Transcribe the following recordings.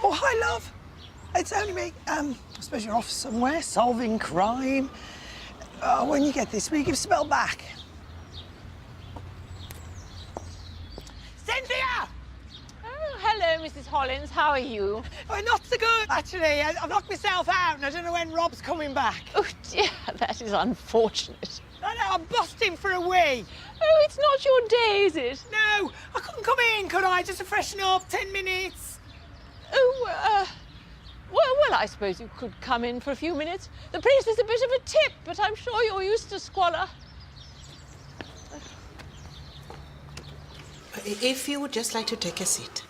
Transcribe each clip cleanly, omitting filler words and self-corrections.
Oh, hi, love. It's only me. I suppose you're off somewhere, solving crime. When you get this, will you give us a bell back? Cynthia! Oh, hello, Mrs. Hollins. How are you? Oh, not so good, actually. I've knocked myself out, and I don't know when Rob's coming back. Oh, dear, that is unfortunate. I know, I'm busting for a wee. Oh, it's not your day, is it? No, I couldn't come in, could I? Just to freshen up, 10 minutes. Oh, well, I suppose you could come in for a few minutes. The place is a bit of a tip, but I'm sure you're used to squalor. If you would just like to take a seat.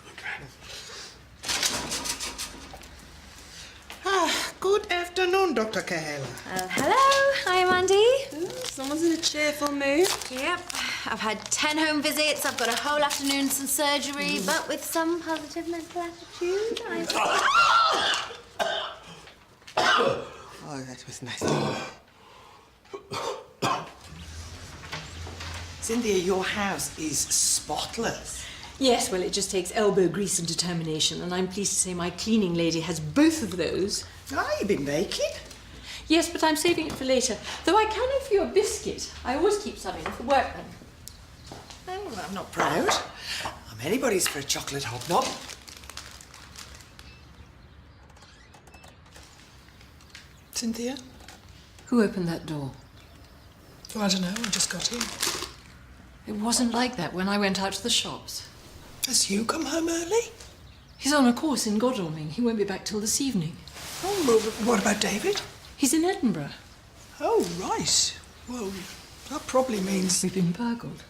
Good afternoon, Dr. Kahela. Hello, hi, Mandy. Someone's in a cheerful mood. Yep, I've had 10 home visits. I've got a whole afternoon, some surgery, but with some positive mental attitude. Oh, that was nice. Cynthia, your house is spotless. Yes, well, it just takes elbow grease and determination, and I'm pleased to say my cleaning lady has both of those. Ah, you've been baking? Yes, but I'm saving it for later. Though I can offer you a biscuit. I always keep some in for workmen. Oh, well, I'm not proud. I'm anybody's for a chocolate hobnob. Cynthia? Who opened that door? Oh, I don't know, I just got in. It wasn't like that when I went out to the shops. Has you come home early? He's on a course in Godalming. He won't be back till this evening. Oh, well, what about David? He's in Edinburgh. Oh, right. Well, that probably means... We've been burgled.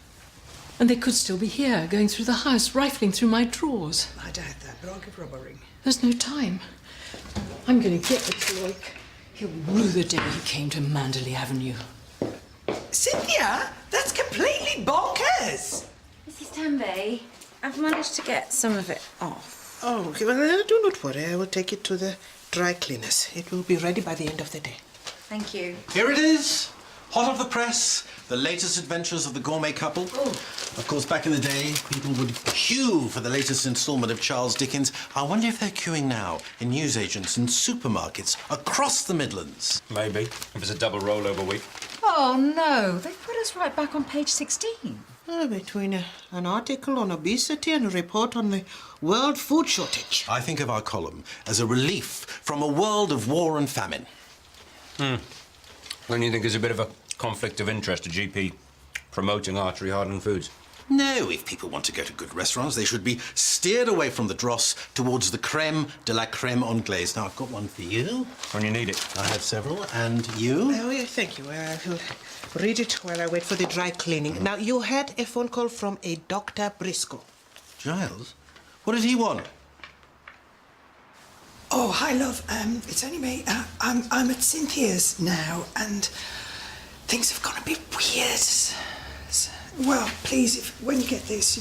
And they could still be here, going through the house, rifling through my drawers. I doubt that, but I'll give Rob a ring. There's no time. I'm going to get the Cloak. He'll rue the day he came to Manderley Avenue. Cynthia, that's completely bonkers! Mrs. Tambay, I've managed to get some of it off. Oh, okay, well, do not worry. I will take it to the dry cleaners. It will be ready by the end of the day. Thank you. Here it is, hot off the press, the latest adventures of the gourmet couple. Of course, back in the day, people would queue for the latest instalment of Charles Dickens. I wonder if they're queuing now in newsagents and supermarkets across the Midlands. Maybe, if it's a double rollover week. Oh, no. They put us right back on page 16. Between an article on obesity and a report on the world food shortage. I think of our column as a relief from a world of war and famine. Don't you think there's a bit of a conflict of interest, a GP promoting artery-hardened foods? No, if people want to go to good restaurants, they should be steered away from the dross towards the creme de la creme anglaise. Now, I've got one for you. When you need it. I have several. And you? Oh, yeah, thank you. I will read it while I wait for the dry cleaning. Now, you had a phone call from a Dr. Briscoe. Giles? What did he want? Oh, hi, love. It's only me. I'm at Cynthia's now, and things have gone a bit weird. Well, please, when you get this,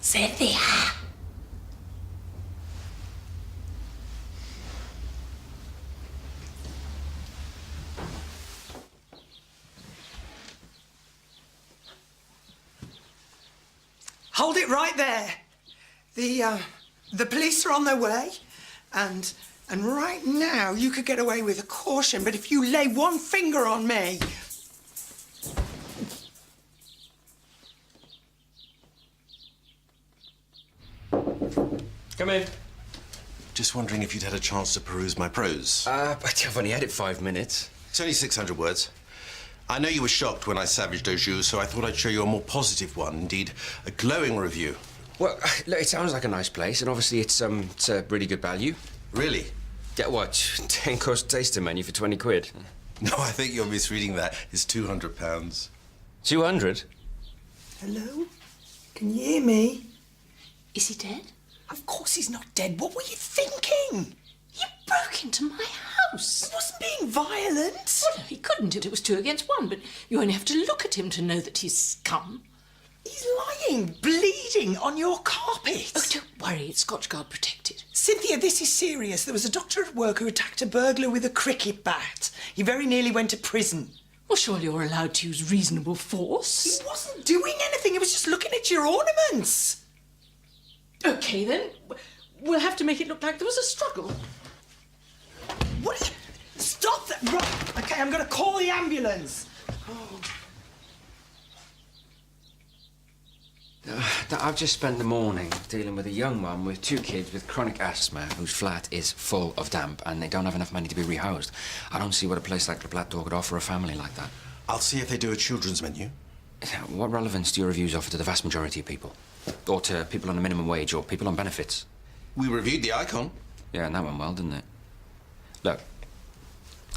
Cynthia! Hold it right there. The police are on their way, and right now you could get away with a caution, but if you lay one finger on me... Come in. Just wondering if you'd had a chance to peruse my prose. But I've only had it 5 minutes. It's only 600 words. I know you were shocked when I savaged au jus, so I thought I'd show you a more positive one, indeed, a glowing review. Well, look, it sounds like a nice place, and obviously it's a really good value. Really? Get what? 10-course tasting menu for 20 quid. No, I think you're misreading that. It's £200. 200? Hello? Can you hear me? Is he dead? Of course he's not dead. What were you thinking? You broke into my house. He wasn't being violent. Well, no, he couldn't. It was 2 against 1, but you only have to look at him to know that he's scum. He's lying, bleeding on your carpet. Oh, don't worry. It's Scotch Guard protected. Cynthia, this is serious. There was a doctor at work who attacked a burglar with a cricket bat. He very nearly went to prison. Well, surely you're allowed to use reasonable force. He wasn't doing anything. He was just looking at your ornaments. OK, then. We'll have to make it look like there was a struggle. What are you... Stop that! Right. OK, I'm going to call the ambulance. I've just spent the morning dealing with a young mum with 2 kids with chronic asthma whose flat is full of damp and they don't have enough money to be rehoused. I don't see what a place like the Black Door could offer a family like that. I'll see if they do a children's menu. What relevance do your reviews offer to the vast majority of people? Or to people on a minimum wage or people on benefits? We reviewed the icon. Yeah, and that went well, didn't it? Look,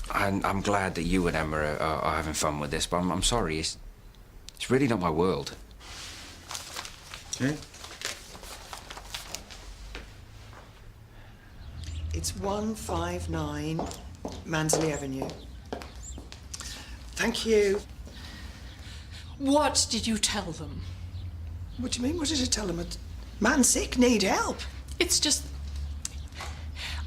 I'm glad that you and Emma are having fun with this, but I'm sorry, it's really not my world. Okay. It's 159 Mansley Avenue. Thank you. What did you tell them? What do you mean? What did I tell them? Man sick, need help. It's just...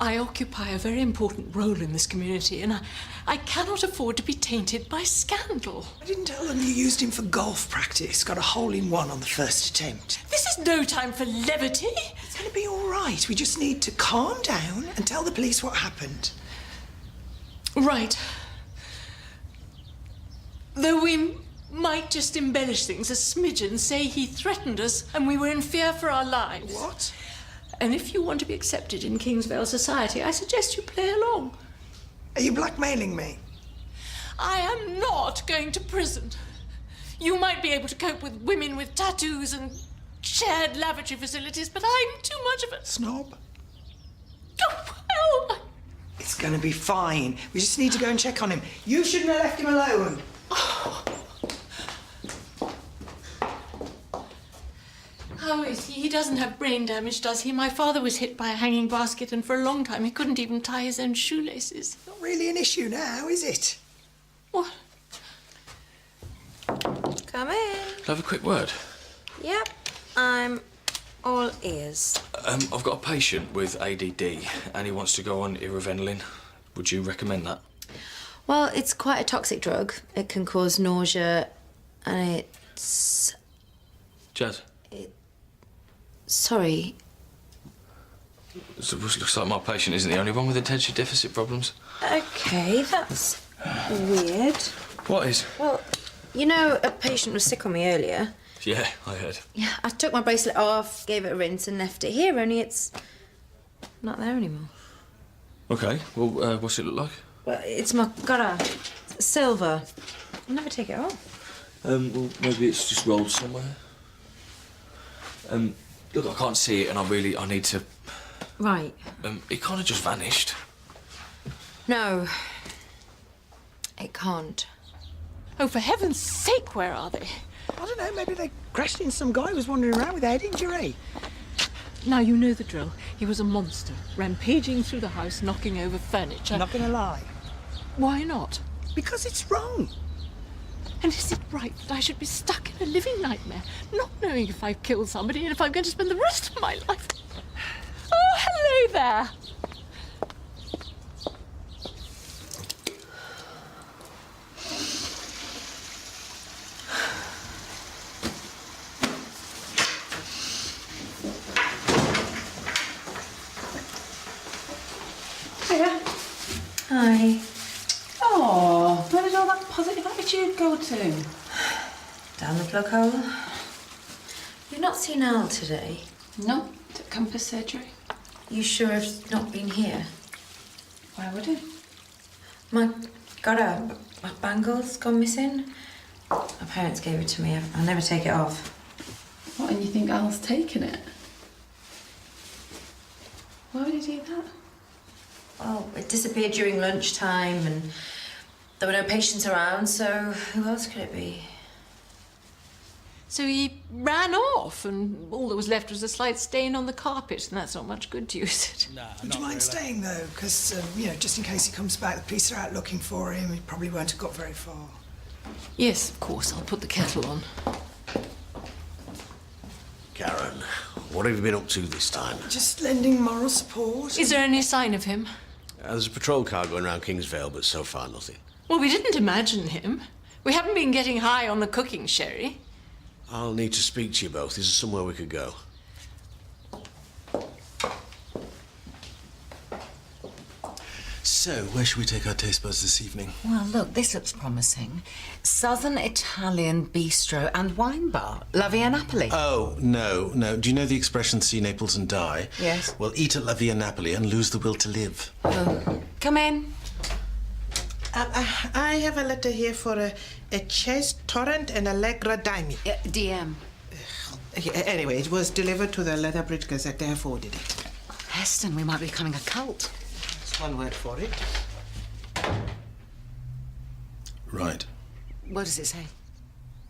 I occupy a very important role in this community, and I cannot afford to be tainted by scandal. I didn't tell them you used him for golf practice. Got a hole-in-one on the first attempt. This is no time for levity. It's going to be all right. We just need to calm down and tell the police what happened. Right. Though we might just embellish things a smidgen, say he threatened us and we were in fear for our lives. What? And if you want to be accepted in Kingsvale society, I suggest you play along. Are you blackmailing me? I am not going to prison. You might be able to cope with women with tattoos and shared lavatory facilities, but I'm too much of a... Snob? Oh, well... It's going to be fine. We just need to go and check on him. You shouldn't have left him alone. How is he? He doesn't have brain damage, does he? My father was hit by a hanging basket and for a long time he couldn't even tie his own shoelaces. Not really an issue now, is it? What? Come in. Can I have a quick word? Yep, I'm all ears. I've got a patient with ADD and he wants to go on Iravenlin. Would you recommend that? Well, it's quite a toxic drug. It can cause nausea and it's... Jazz? Sorry. It looks like my patient isn't the only one with attention deficit problems. OK, that's weird. What is? Well, you know, a patient was sick on me earlier. Yeah, I heard. Yeah, I took my bracelet off, gave it a rinse and left it here, only it's not there anymore. OK, well, what's it look like? Well, it's my... silver. I'll never take it off. Well, maybe it's just rolled somewhere. Look, I can't see it and I need to... Right. It kind of just vanished. No. It can't. Oh, for heaven's sake, where are they? I don't know, maybe they crashed in some guy who was wandering around with a head injury. Now, you know the drill. He was a monster, rampaging through the house, knocking over furniture. Not gonna lie. Why not? Because it's wrong. And is it right that I should be stuck in a living nightmare, not knowing if I've killed somebody and if I'm going to spend the rest of my life... Oh, hello there. Hiya. Hi. Oh, where did all that positive attitude go to? Down the plug hole. You've not seen Al today? No, to compass surgery. You sure it's not been here? Why would it? My bangle's gone missing. My parents gave it to me. I'll never take it off. What, and you think Al's taken it? Why would he do that? Well, it disappeared during lunchtime and there were no patients around, so who else could it be? So he ran off, and all that was left was a slight stain on the carpet, and that's not much good to you, is it? Would you mind staying, though? Because, you know, just in case he comes back, the police are out looking for him. He probably won't have got very far. Yes, of course. I'll put the kettle on. Karen, What have you been up to this time? Just lending moral support. Is there any sign of him? There's a patrol car going around Kingsvale, but so far nothing. Well, we didn't imagine him. We haven't been getting high on the cooking sherry. I'll need to speak to you both. Is there somewhere we could go? So, where should we take our taste buds this evening? Well, look, this looks promising. Southern Italian bistro and wine bar. La Via Napoli. Oh, no. Do you know the expression, see Naples and die? Yes. Well, eat at La Via Napoli and lose the will to live. Oh. Come in. I have a letter here for a Chase Torrent and Allegra Daimi. DM. Anyway, it was delivered to the Leatherbridge Gazette. They forwarded it. Heston, we might be becoming a cult. That's one word for it. Right. What does it say?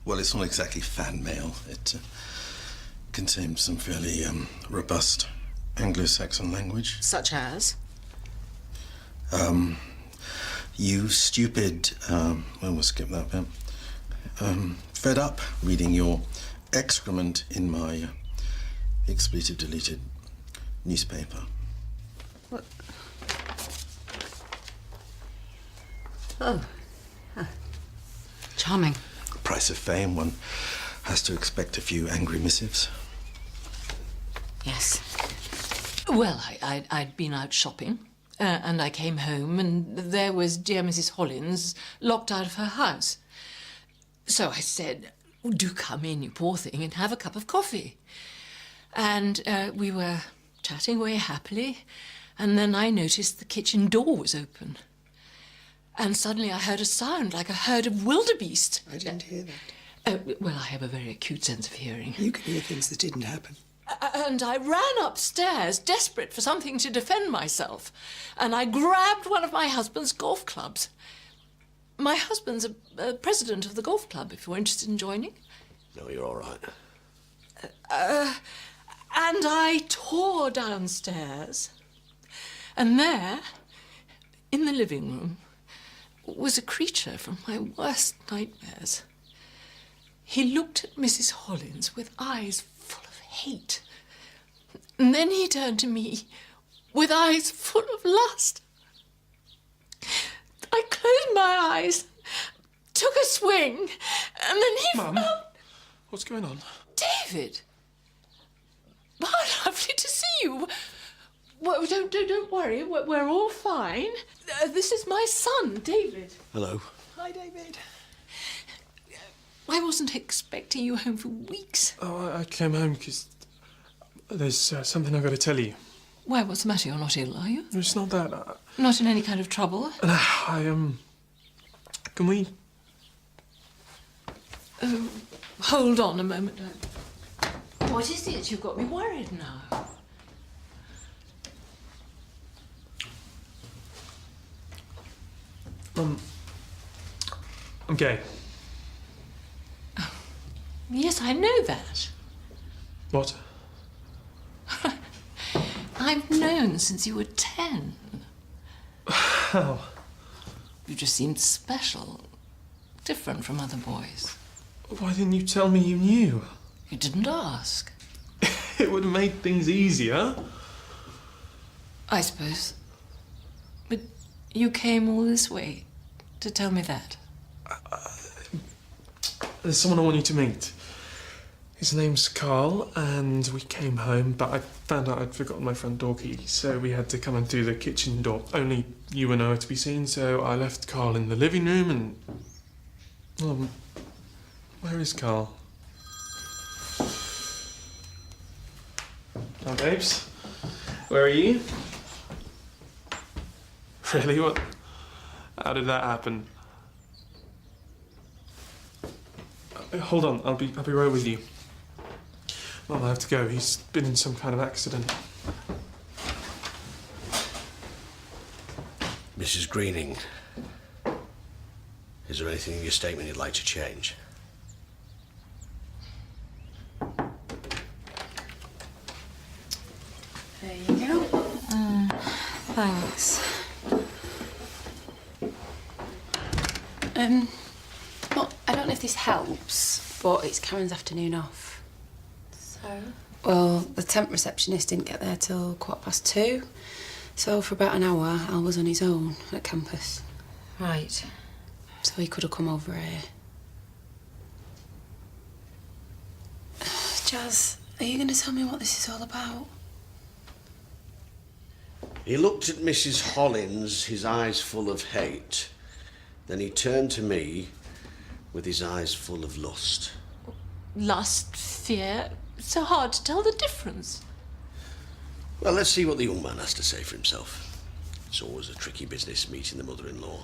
Well, it's not exactly fan mail. It contains some fairly robust Anglo-Saxon language. Such as? You stupid... we'll skip that bit. Fed up reading your excrement in my expletive-deleted newspaper. What? Oh. Huh. Charming. Price of fame, one has to expect a few angry missives. Yes. Well, I'd been out shopping, and I came home, and there was dear Mrs. Hollins locked out of her house. So I said, oh, do come in, you poor thing, and have a cup of coffee. And we were chatting away happily, and then I noticed the kitchen door was open. And suddenly I heard a sound like a herd of wildebeest. I didn't hear that. Well, I have a very acute sense of hearing. You could hear things that didn't happen. And I ran upstairs, desperate for something to defend myself. And I grabbed one of my husband's golf clubs. My husband's a president of the golf club, if you're interested in joining. No, you're all right. And I tore downstairs. And there, in the living room, was a creature from my worst nightmares. He looked at Mrs. Hollins with eyes full of hate. And then he turned to me with eyes full of lust. I closed my eyes, took a swing, and then he Mum, what's going on? David! Oh, lovely to see you. Well, don't worry, we're all fine. This is my son, David. Hello. Hi, David. I wasn't expecting you home for weeks. Oh, I came home because there's something I've got to tell you. Why, what's the matter? You're not ill, are you? No, it's not that. Not in any kind of trouble? Can we... Hold on a moment. What is it? You've got me worried now. I'm gay. Oh, yes, I know that. What? I've known since you were 10. How? You just seemed special. Different from other boys. Why didn't you tell me you knew? You didn't ask. It would have made things easier. I suppose. But you came all this way to tell me that. There's someone I want you to meet. His name's Carl, and we came home, but I found out I'd forgotten my front door key, so we had to come and do the kitchen door. Only you and I were to be seen, so I left Carl in the living room and... where is Carl? Now, babes, where are you? Really? What? How did that happen? Hold on, I'll be right with you. Mum, I have to go. He's been in some kind of accident. Mrs. Greening, is there anything in your statement you'd like to change? There you go. Thanks. Well, I don't know if this helps, but it's Karen's afternoon off. So? Well, the temp receptionist didn't get there till 2:15. So for about an hour, Al was on his own at campus. Right. So he could have come over here. Jazz, are you going to tell me what this is all about? He looked at Mrs. Hollins, his eyes full of hate. Then he turned to me with his eyes full of lust. Lust, fear, so hard to tell the difference. Well, let's see what the young man has to say for himself. It's always a tricky business meeting the mother-in-law,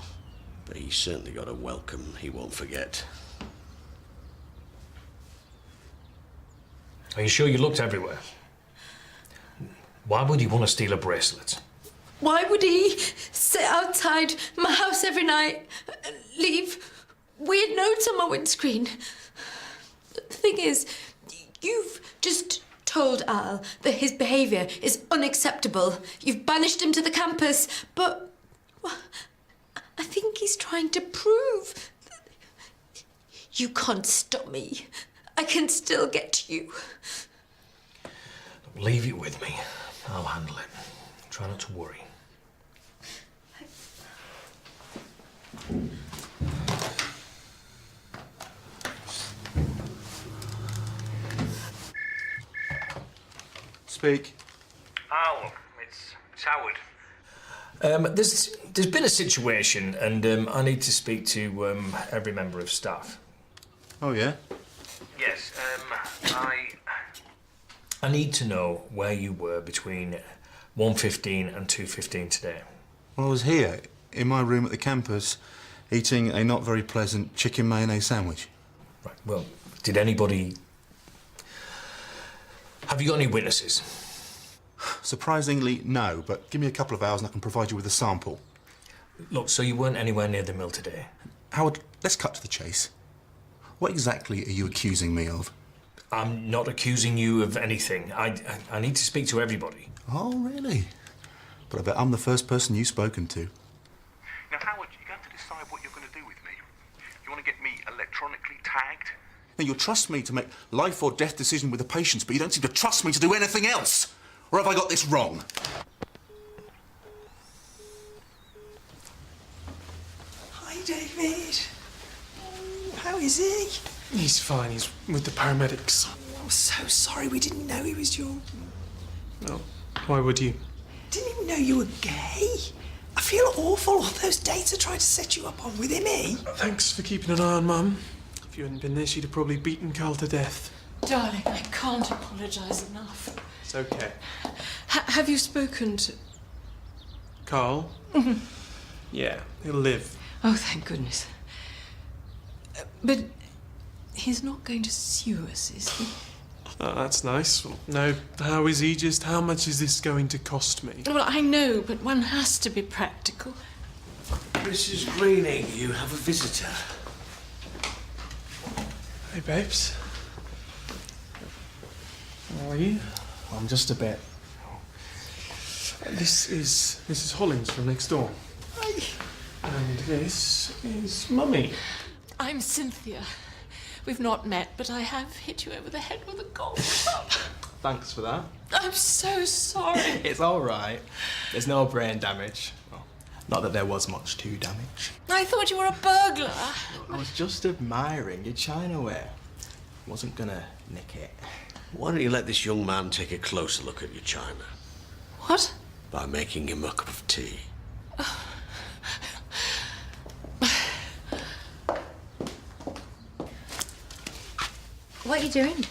but he's certainly got a welcome he won't forget. Are you sure you looked everywhere? Why would he want to steal a bracelet? Why would he sit outside my house every night and leave weird notes on my windscreen? The thing is, you've just told Al that his behaviour is unacceptable. You've banished him to the campus, but well, I think he's trying to prove that you can't stop me. I can still get to you. Leave it with me. I'll handle it. Try not to worry. Speak. Al, it's Howard. There's been a situation, and I need to speak to every member of staff. Oh, yeah? Yes, I need to know where you were between 1:15 and 2:15 today. Well, I was here, in my room at the campus, eating a not very pleasant chicken mayonnaise sandwich. Right, well, did anybody... Have you got any witnesses? Surprisingly, no, but give me a couple of hours and I can provide you with a sample. Look, so you weren't anywhere near the mill today? Howard, let's cut to the chase. What exactly are you accusing me of? I'm not accusing you of anything. I need to speak to everybody. Oh, really? But I bet I'm the first person you've spoken to. Now, Howard, you're going to decide what you're going to do with me. You want to get me electronically tagged? Now, you'll trust me to make life or death decision with the patients, but you don't seem to trust me to do anything else. Or have I got this wrong? Hi, David. How is he? He's fine. He's with the paramedics. I'm so sorry. We didn't know he was your... Oh, why would you? Didn't even know you were gay. I feel awful. All those dates I tried to set you up on with him, eh? Thanks for keeping an eye on Mum. If you hadn't been there, she'd have probably beaten Carl to death. Darling, I can't apologise enough. It's okay. Have you spoken to... Carl? Yeah, he'll live. Oh, thank goodness. But he's not going to sue us, is he? Oh, that's nice. Well, no, how is he? Just how much is this going to cost me? Well, I know, but one has to be practical. Mrs. Greening, you have a visitor. Hey, babes. How are you? I'm just a bit. This is Mrs. Hollins from next door. Hi. And this is Mummy. I'm Cynthia. We've not met, but I have hit you over the head with a golf club. Thanks for that. I'm so sorry. It's all right. There's no brain damage. Well, not that there was much to damage. I thought you were a burglar. I was just admiring your chinaware. Wasn't gonna nick it. Why don't you let this young man take a closer look at your china? What? By making him a cup of tea. What are you doing?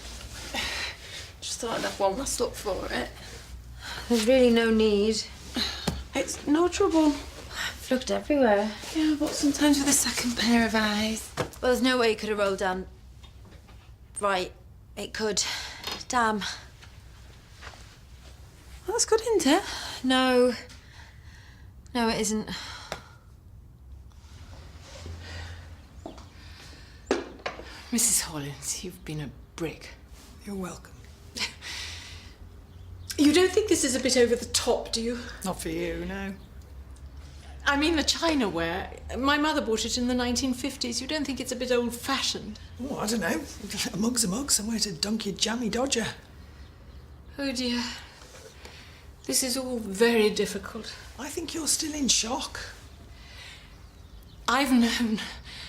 Just thought I'd have one last look for it. There's really no need. It's no trouble. I've looked everywhere. Yeah, but sometimes with a second pair of eyes. Well, there's no way it could have rolled down. Right, it could. Damn. Well, that's good, isn't it? No. No, it isn't. Mrs. Hollins, you've been a brick. You're welcome. You don't think this is a bit over the top, do you? Not for you, no. I mean, the chinaware. My mother bought it in the 1950s. You don't think it's a bit old-fashioned? Oh, I don't know. A mug's a mug. Somewhere to dunk your jammy dodger. Oh dear. This is all very difficult. I think you're still in shock. I've known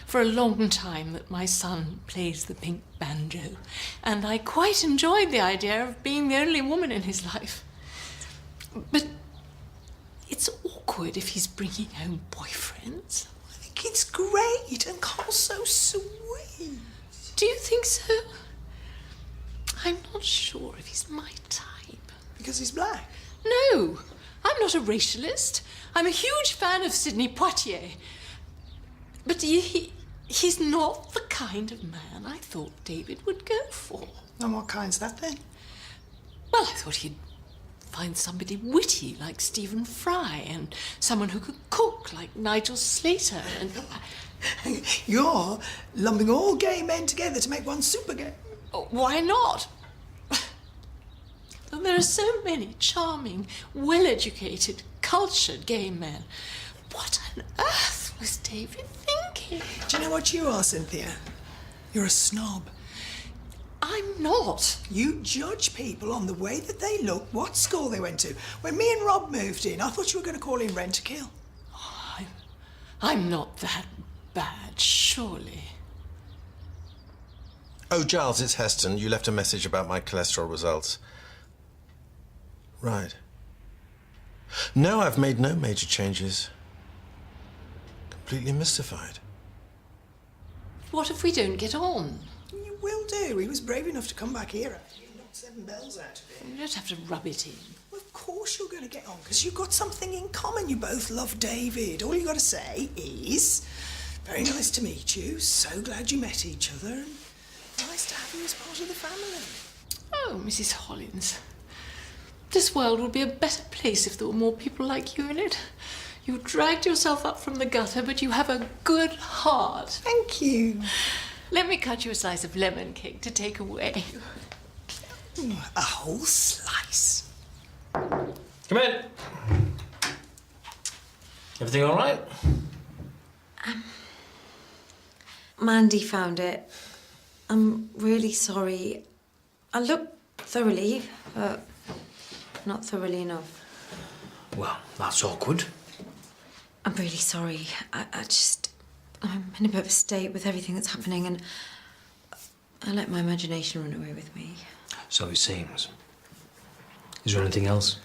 for a long time that my son plays the pink banjo, and I quite enjoyed the idea of being the only woman in his life. But it's awkward if he's bringing home boyfriends. I think it's great, and Carl's so sweet. Do you think so? I'm not sure if he's my type. Because he's black? No, I'm not a racialist. I'm a huge fan of Sidney Poitier. But he's not the kind of man I thought David would go for. And what kind's that then? Well, I thought he'd find somebody witty like Stephen Fry, and someone who could cook like Nigel Slater, and... You're lumping all gay men together to make one super gay. Oh, why not? And there are so many charming, well-educated, cultured gay men. What on earth was David thinking? Do you know what you are, Cynthia? You're a snob. I'm not. You judge people on the way that they look, what school they went to. When me and Rob moved in, I thought you were going to call him Rent to Kill. Oh, I'm not that bad, surely. Oh, Giles, it's Heston. You left a message about my cholesterol results. Right. No, I've made no major changes. Completely mystified. What if we don't get on? You will do. He was brave enough to come back here after you knocked 7 bells out of him. You don't have to rub it in. Well, of course you're going to get on, because you've got something in common. You both love David. All you got to say is, very nice to meet you, so glad you met each other, and nice to have you as part of the family. Oh, Mrs. Hollins. This world would be a better place if there were more people like you in it. You dragged yourself up from the gutter, but you have a good heart. Thank you. Let me cut you a slice of lemon cake to take away. A whole slice. Come in. Everything all right? Mandy found it. I'm really sorry. I look thoroughly, but not thoroughly enough. Well, that's awkward. I'm really sorry. I'm in a bit of a state with everything that's happening, and I let my imagination run away with me. So it seems. Is there anything else?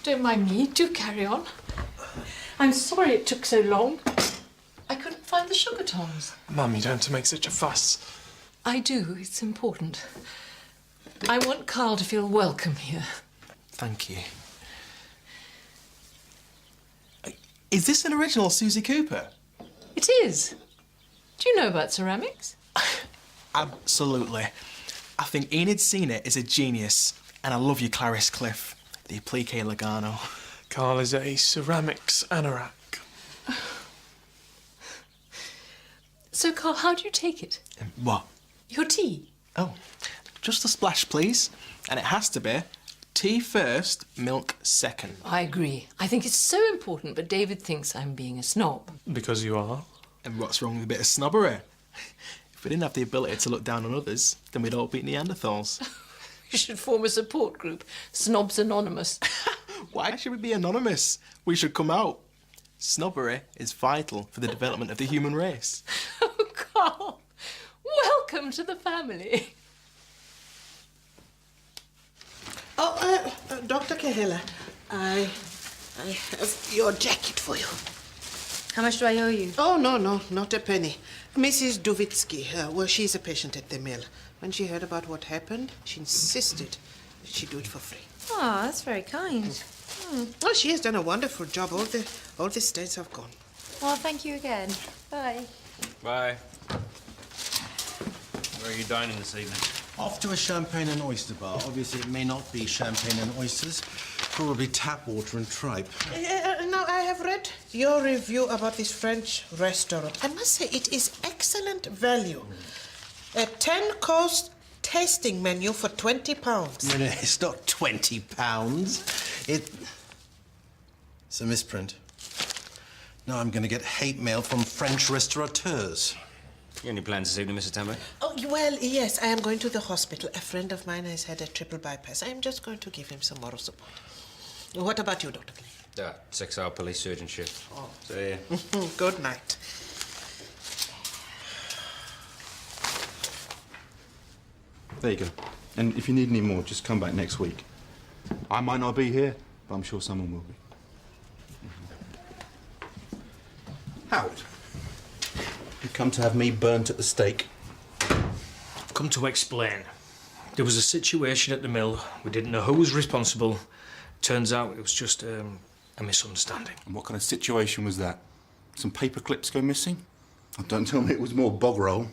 Don't mind me. Do carry on. I'm sorry it took so long. I couldn't find the sugar tongs. Mum, you don't have to make such a fuss. I do. It's important. I want Carl to feel welcome here. Thank you. Is this an original Susie Cooper? It is. Do you know about ceramics? Absolutely. I think Enid's seen it is a genius, and I love you, Clarice Cliff, the applique Logano. Carl is a ceramics anorak. So, Carl, how do you take it? What? Your tea? Oh, just a splash, please. And it has to be tea first, milk second. I agree. I think it's so important, but David thinks I'm being a snob. Because you are. And what's wrong with a bit of snobbery? If we didn't have the ability to look down on others, then we'd all be Neanderthals. You should form a support group, Snobs Anonymous. Why should we be anonymous? We should come out. Snobbery is vital for the development of the human race. Oh, Carl, welcome to the family. Oh, Dr. Cahill, I have your jacket for you. How much do I owe you? Oh, no, not a penny. Mrs. Duvitsky, well, she's a patient at the mill. When she heard about what happened, she insisted that she do it for free. Oh, that's very kind. Oh, she has done a wonderful job. All the stains have gone. Well, thank you again. Bye. Bye. Where are you dining this evening? Off to a champagne and oyster bar. Obviously, it may not be champagne and oysters. Probably tap water and tripe. Now, I have read your review about this French restaurant. I must say, it is excellent value. 10 course, tasting menu for £20. No, it's not £20. It's a misprint. Now I'm going to get hate mail from French restaurateurs. You any plans this evening, Mr. Tambay? Oh, well, yes, I am going to the hospital. A friend of mine has had a triple bypass. I am just going to give him some moral support. What about you, Dr. Clay? 6-hour police surgeon shift. Oh. So, yeah. Good night. There you go. And if you need any more, just come back next week. I might not be here, but I'm sure someone will be. Howard, you come to have me burnt at the stake? I've come to explain. There was a situation at the mill. We didn't know who was responsible. Turns out it was just a misunderstanding. And what kind of situation was that? Some paper clips go missing? Oh, don't tell me it was more bog roll.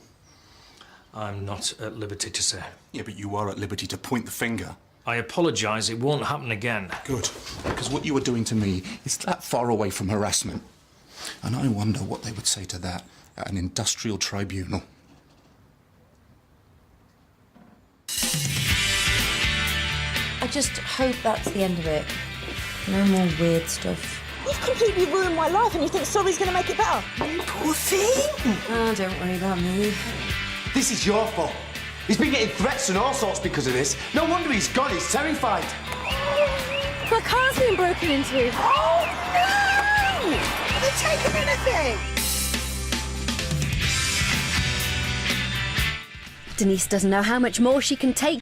I'm not at liberty to say. Yeah, but you are at liberty to point the finger. I apologise. It won't happen again. Good. Because what you were doing to me is that far away from harassment. And I wonder what they would say to that at an industrial tribunal. I just hope that's the end of it. No more weird stuff. You've completely ruined my life and you think sorry's going to make it better? Poor thing. Oh, don't worry about me. This is your fault. He's been getting threats and all sorts because of this. No wonder he's gone. He's terrified. The car's been broken into. Oh, no! Have they taken anything? Denise doesn't know how much more she can take.